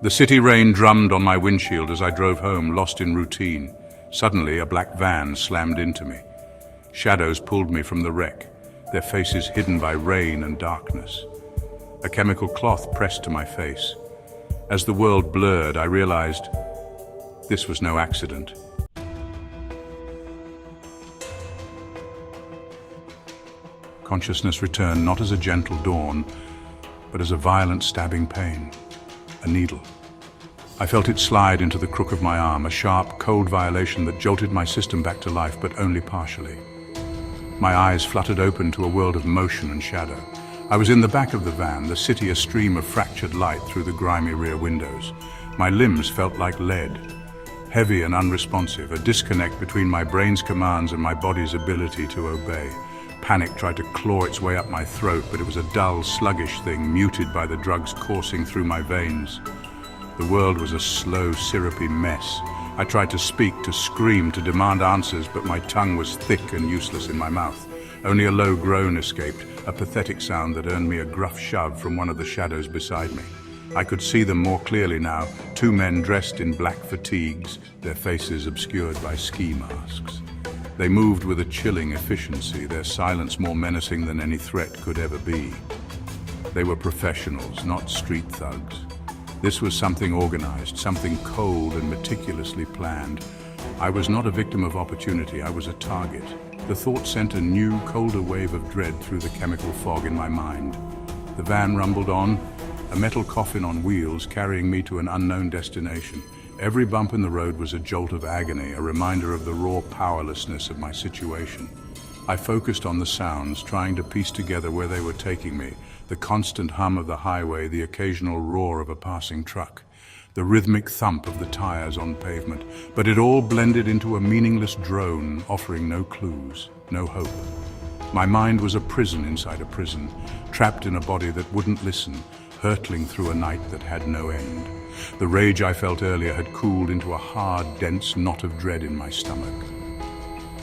The city rain drummed on my windshield as I drove home, lost in routine. Suddenly, a black van slammed into me. Shadows pulled me from the wreck, their faces hidden by rain and darkness. A chemical cloth pressed to my face. As the world blurred, I realized this was no accident. Consciousness returned not as a gentle dawn, but as a violent stabbing pain, a needle. I felt it slide into the crook of my arm, a sharp, cold violation that jolted my system back to life, but only partially. My eyes fluttered open to a world of motion and shadow. I was in the back of the van, the city a stream of fractured light through the grimy rear windows. My limbs felt like lead, heavy and unresponsive, a disconnect between my brain's commands and my body's ability to obey. Panic tried to claw its way up my throat, but it was a dull, sluggish thing, muted by the drugs coursing through my veins. The world was a slow, syrupy mess. I tried to speak, to scream, to demand answers, but my tongue was thick and useless in my mouth. Only a low groan escaped, a pathetic sound that earned me a gruff shove from one of the shadows beside me. I could see them more clearly now, two men dressed in black fatigues, their faces obscured by ski masks. They moved with a chilling efficiency, their silence more menacing than any threat could ever be. They were professionals, not street thugs. This was something organized, something cold and meticulously planned. I was not a victim of opportunity, I was a target. The thought sent a new, colder wave of dread through the chemical fog in my mind. The van rumbled on, a metal coffin on wheels carrying me to an unknown destination. Every bump in the road was a jolt of agony, a reminder of the raw powerlessness of my situation. I focused on the sounds, trying to piece together where they were taking me, the constant hum of the highway, the occasional roar of a passing truck, the rhythmic thump of the tires on pavement, but it all blended into a meaningless drone, offering no clues, no hope. My mind was a prison inside a prison, trapped in a body that wouldn't listen, hurtling through a night that had no end. The rage I felt earlier had cooled into a hard, dense knot of dread in my stomach.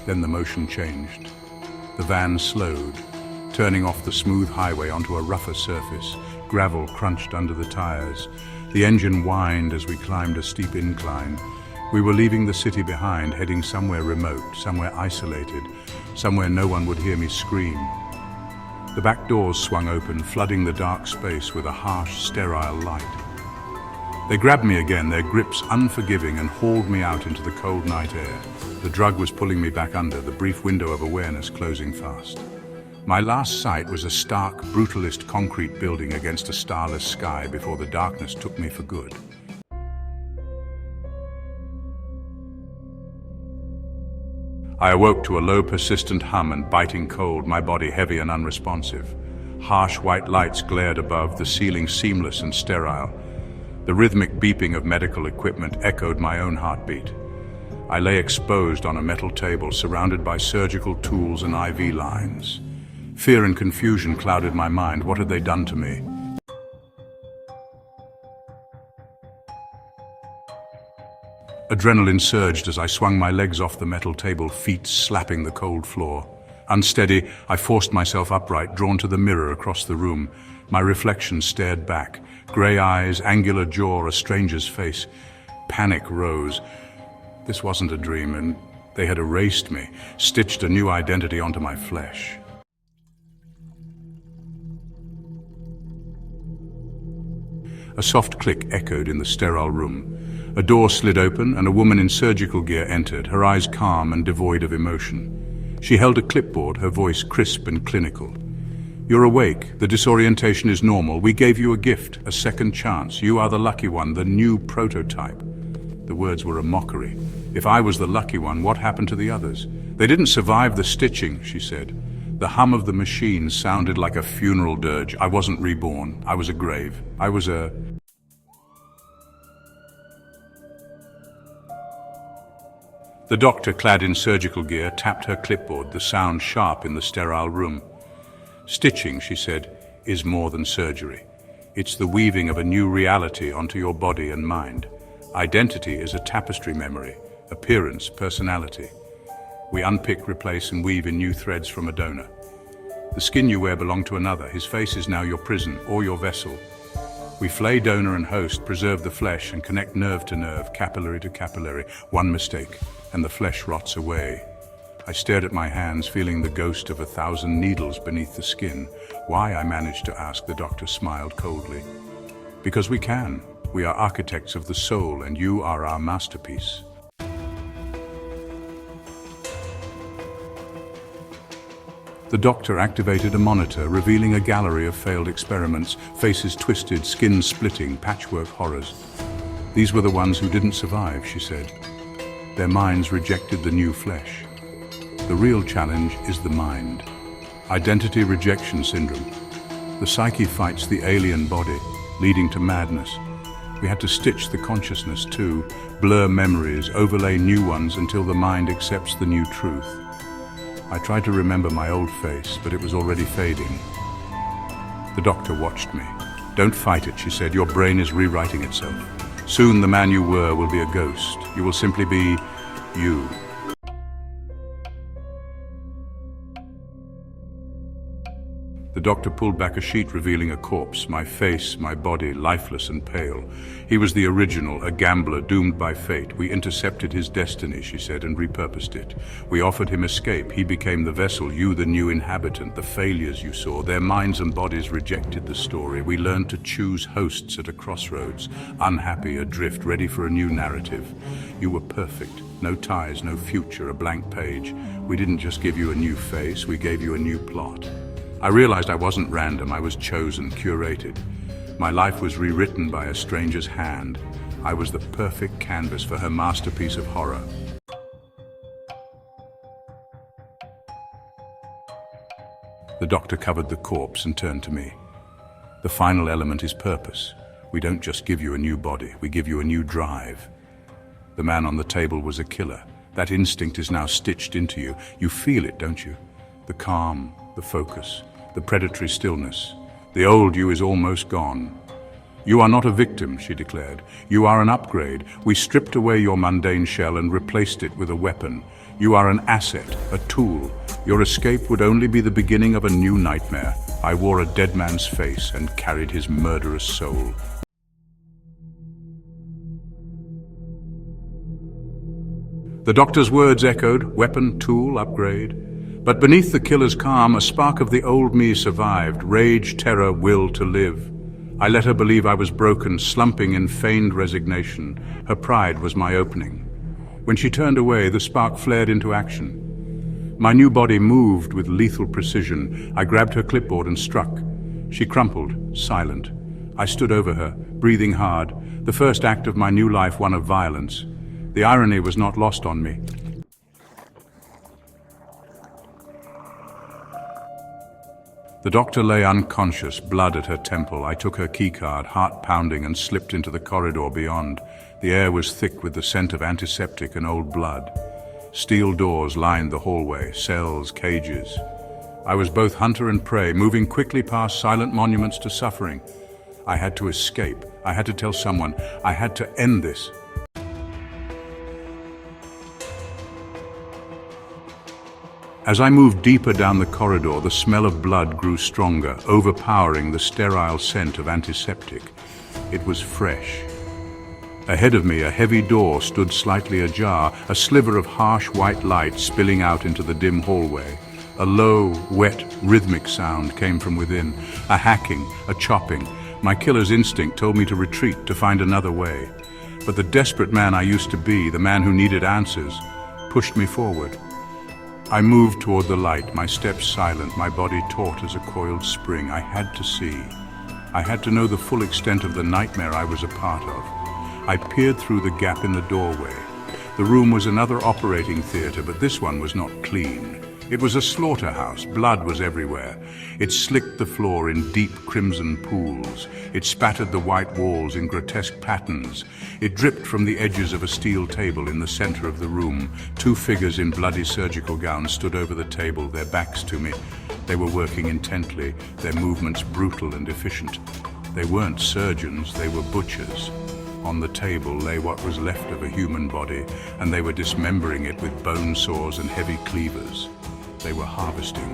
Then the motion changed. The van slowed, turning off the smooth highway onto a rougher surface. Gravel crunched under the tires. The engine whined as we climbed a steep incline. We were leaving the city behind, heading somewhere remote, somewhere isolated, somewhere no one would hear me scream. The back doors swung open, flooding the dark space with a harsh, sterile light. They grabbed me again, their grips unforgiving, and hauled me out into the cold night air. The drug was pulling me back under, the brief window of awareness closing fast. My last sight was a stark, brutalist concrete building against a starless sky before the darkness took me for good. I awoke to a low, persistent hum and biting cold, my body heavy and unresponsive. Harsh white lights glared above, the ceiling seamless and sterile. The rhythmic beeping of medical equipment echoed my own heartbeat. I lay exposed on a metal table, surrounded by surgical tools and IV lines. Fear and confusion clouded my mind. What had they done to me? Adrenaline surged as I swung my legs off the metal table, feet slapping the cold floor. Unsteady, I forced myself upright, drawn to the mirror across the room. My reflection stared back. Grey eyes, angular jaw, a stranger's face. Panic rose. This wasn't a dream, and they had erased me, stitched a new identity onto my flesh. A soft click echoed in the sterile room. A door slid open, and a woman in surgical gear entered, her eyes calm and devoid of emotion. She held a clipboard, her voice crisp and clinical. "You're awake. The disorientation is normal. We gave you a gift, a second chance. You are the lucky one, the new prototype." The words were a mockery. If I was the lucky one, what happened to the others? "They didn't survive the stitching," she said. The hum of the machine sounded like a funeral dirge. I wasn't reborn. I was a grave. I was a... The doctor, clad in surgical gear, tapped her clipboard, the sound sharp in the sterile room. "Stitching," she said, "is more than surgery. It's the weaving of a new reality onto your body and mind. Identity is a tapestry memory, appearance, personality. We unpick, replace, and weave in new threads from a donor. The skin you wear belonged to another. His face is now your prison or your vessel. We flay donor and host, preserve the flesh, and connect nerve to nerve, capillary to capillary. One mistake, and the flesh rots away. I stared at my hands, feeling the ghost of 1,000 needles beneath the skin. Why, I managed to ask. The doctor smiled coldly. Because we can. We are architects of the soul, and you are our masterpiece. The doctor activated a monitor, revealing a gallery of failed experiments, faces twisted, skin splitting, patchwork horrors. These were the ones who didn't survive, she said. Their minds rejected the new flesh. The real challenge is the mind. Identity rejection syndrome. The psyche fights the alien body, leading to madness. We had to stitch the consciousness too, blur memories, overlay new ones until the mind accepts the new truth. I tried to remember my old face, but it was already fading. The doctor watched me. Don't fight it, she said. Your brain is rewriting itself. Soon the man you were will be a ghost. You will simply be you. The doctor pulled back a sheet revealing a corpse, my face, my body, lifeless and pale. He was the original, a gambler doomed by fate. We intercepted his destiny, she said, and repurposed it. We offered him escape. He became the vessel, you the new inhabitant. The failures you saw, their minds and bodies rejected the story. We learned to choose hosts at a crossroads, unhappy, adrift, ready for a new narrative. You were perfect. No ties, no future, a blank page. We didn't just give you a new face, we gave you a new plot. I realized I wasn't random, I was chosen, curated. My life was rewritten by a stranger's hand. I was the perfect canvas for her masterpiece of horror. The doctor covered the corpse and turned to me. The final element is purpose. We don't just give you a new body, we give you a new drive. The man on the table was a killer. That instinct is now stitched into you. You feel it, don't you? The calm, the focus, the predatory stillness. The old you is almost gone. You are not a victim, she declared. You are an upgrade. We stripped away your mundane shell and replaced it with a weapon. You are an asset, a tool. Your escape would only be the beginning of a new nightmare. I wore a dead man's face and carried his murderous soul. The doctor's words echoed, weapon, tool, upgrade. But beneath the killer's calm, a spark of the old me survived, rage, terror, will to live. I let her believe I was broken, slumping in feigned resignation. Her pride was my opening. When she turned away, the spark flared into action. My new body moved with lethal precision. I grabbed her clipboard and struck. She crumpled, silent. I stood over her, breathing hard, the first act of my new life, one of violence. The irony was not lost on me. The doctor lay unconscious, blood at her temple. I took her keycard, heart pounding, and slipped into the corridor beyond. The air was thick with the scent of antiseptic and old blood. Steel doors lined the hallway, cells, cages. I was both hunter and prey, moving quickly past silent monuments to suffering. I had to escape. I had to tell someone. I had to end this. As I moved deeper down the corridor, the smell of blood grew stronger, overpowering the sterile scent of antiseptic. It was fresh. Ahead of me, a heavy door stood slightly ajar, a sliver of harsh white light spilling out into the dim hallway. A low, wet, rhythmic sound came from within, a hacking, a chopping. My killer's instinct told me to retreat, to find another way. But the desperate man I used to be, the man who needed answers, pushed me forward. I moved toward the light, my steps silent, my body taut as a coiled spring. I had to see. I had to know the full extent of the nightmare I was a part of. I peered through the gap in the doorway. The room was another operating theater, but this one was not clean. It was a slaughterhouse. Blood was everywhere. It slicked the floor in deep crimson pools. It spattered the white walls in grotesque patterns. It dripped from the edges of a steel table in the center of the room. Two figures in bloody surgical gowns stood over the table, their backs to me. They were working intently, their movements brutal and efficient. They weren't surgeons, they were butchers. On the table lay what was left of a human body, and they were dismembering it with bone saws and heavy cleavers. They were harvesting.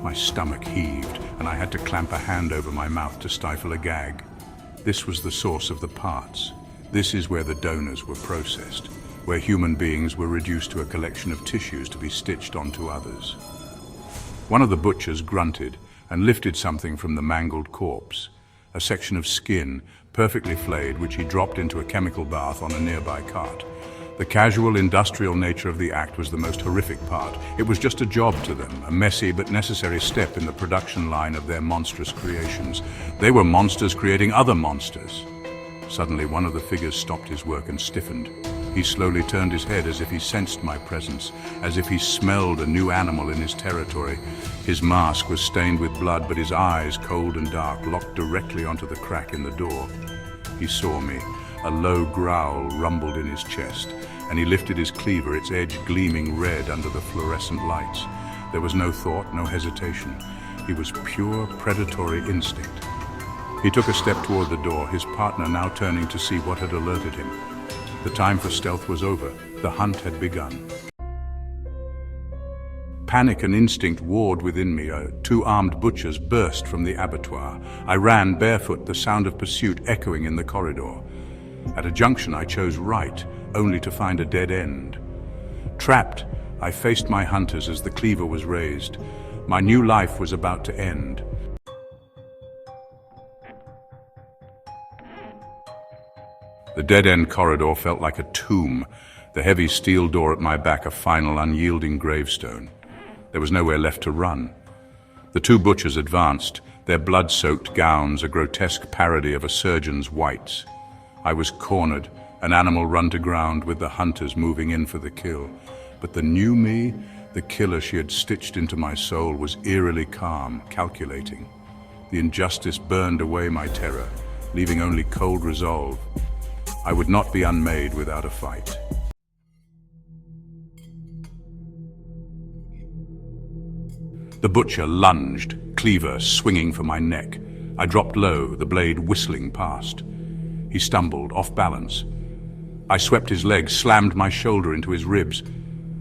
My stomach heaved, and I had to clamp a hand over my mouth to stifle a gag. This was the source of the parts. This is where the donors were processed, where human beings were reduced to a collection of tissues to be stitched onto others. One of the butchers grunted and lifted something from the mangled corpse, a section of skin, perfectly flayed, which he dropped into a chemical bath on a nearby cart. The casual, industrial nature of the act was the most horrific part. It was just a job to them, a messy but necessary step in the production line of their monstrous creations. They were monsters creating other monsters. Suddenly, one of the figures stopped his work and stiffened. He slowly turned his head as if he sensed my presence, as if he smelled a new animal in his territory. His mask was stained with blood, but his eyes, cold and dark, locked directly onto the crack in the door. He saw me. A low growl rumbled in his chest, and he lifted his cleaver, its edge gleaming red under the fluorescent lights. There was no thought, no hesitation. He was pure predatory instinct. He took a step toward the door, his partner now turning to see what had alerted him. The time for stealth was over. The hunt had begun. Panic and instinct warred within me. Two armed butchers burst from the abattoir. I ran barefoot, the sound of pursuit echoing in the corridor. At a junction, I chose right, only to find a dead end. Trapped, I faced my hunters as the cleaver was raised. My new life was about to end. The dead-end corridor felt like a tomb, the heavy steel door at my back a final, unyielding gravestone. There was nowhere left to run. The two butchers advanced, their blood-soaked gowns a grotesque parody of a surgeon's whites. I was cornered, an animal run to ground with the hunters moving in for the kill. But the new me, the killer she had stitched into my soul, was eerily calm, calculating. The injustice burned away my terror, leaving only cold resolve. I would not be unmade without a fight. The butcher lunged, cleaver swinging for my neck. I dropped low, the blade whistling past. He stumbled, off balance. I swept his leg, slammed my shoulder into his ribs.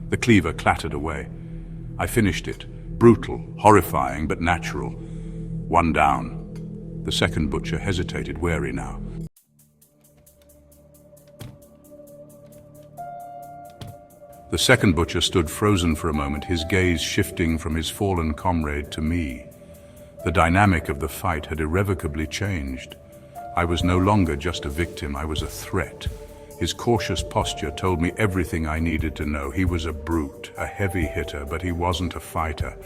The cleaver clattered away. I finished it, brutal, horrifying, but natural. One down. The second butcher hesitated, wary now. The second butcher stood frozen for a moment, his gaze shifting from his fallen comrade to me. The dynamic of the fight had irrevocably changed. I was no longer just a victim, I was a threat. His cautious posture told me everything I needed to know. He was a brute, a heavy hitter, but he wasn't a fighter.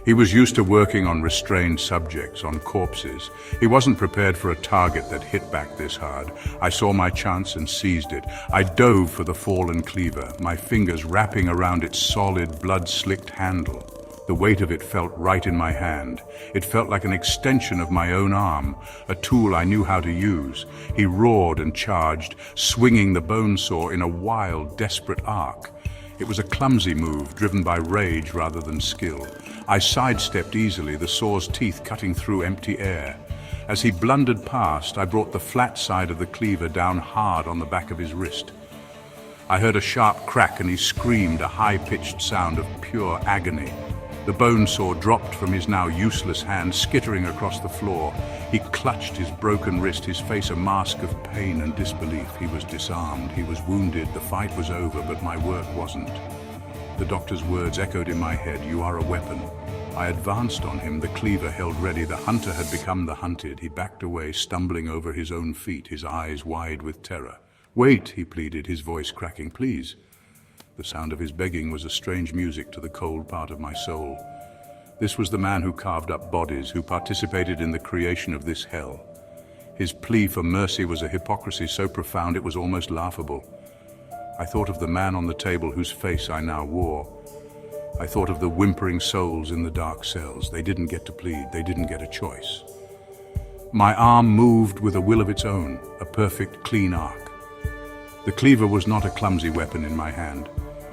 He was used to working on restrained subjects, on corpses. He wasn't prepared for a target that hit back this hard. I saw my chance and seized it. I dove for the fallen cleaver, my fingers wrapping around its solid, blood-slicked handle. The weight of it felt right in my hand. It felt like an extension of my own arm, a tool I knew how to use. He roared and charged, swinging the bone saw in a wild, desperate arc. It was a clumsy move, driven by rage rather than skill. I sidestepped easily, the saw's teeth cutting through empty air. As he blundered past, I brought the flat side of the cleaver down hard on the back of his wrist. I heard a sharp crack and he screamed, a high-pitched sound of pure agony. The bone saw dropped from his now useless hand, skittering across the floor. He clutched his broken wrist, his face a mask of pain and disbelief. He was disarmed, he was wounded, the fight was over, but my work wasn't. The doctor's words echoed in my head, "You are a weapon." I advanced on him, the cleaver held ready. The hunter had become the hunted. He backed away, stumbling over his own feet, his eyes wide with terror. "Wait," he pleaded, his voice cracking, "please." The sound of his begging was a strange music to the cold part of my soul. This was the man who carved up bodies, who participated in the creation of this hell. His plea for mercy was a hypocrisy so profound it was almost laughable. I thought of the man on the table whose face I now wore. I thought of the whimpering souls in the dark cells. They didn't get to plead, they didn't get a choice. My arm moved with a will of its own, a perfect, clean arc. The cleaver was not a clumsy weapon in my hand.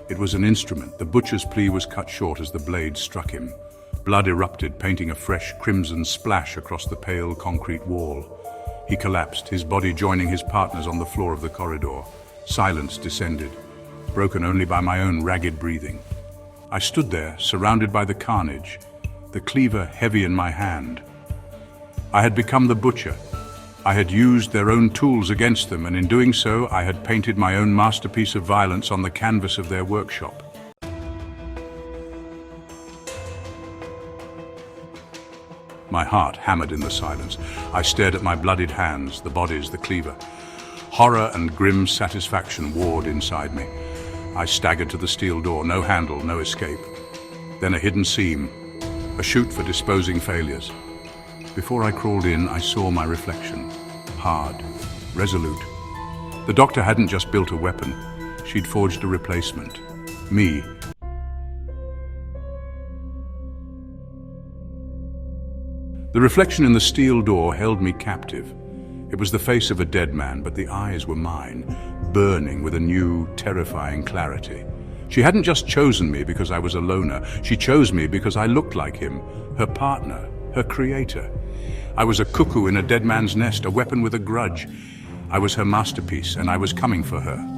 It was an instrument. The butcher's plea was cut short as the blade struck him. Blood erupted, painting a fresh crimson splash across the pale concrete wall. He collapsed, his body joining his partner's on the floor of the corridor. Silence descended, broken only by my own ragged breathing. I stood there, surrounded by the carnage, the cleaver heavy in my hand. I had become the butcher, I had used their own tools against them, and in doing so, I had painted my own masterpiece of violence on the canvas of their workshop. My heart hammered in the silence. I stared at my bloodied hands, the bodies, the cleaver. Horror and grim satisfaction warred inside me. I staggered to the steel door, no handle, no escape. Then a hidden seam, a chute for disposing failures. Before I crawled in, I saw my reflection. Hard, resolute. The doctor hadn't just built a weapon. She'd forged a replacement. Me. The reflection in the steel door held me captive. It was the face of a dead man, but the eyes were mine, burning with a new, terrifying clarity. She hadn't just chosen me because I was a loner. She chose me because I looked like him, her partner, her creator. I was a cuckoo in a dead man's nest, a weapon with a grudge. I was her masterpiece, and I was coming for her.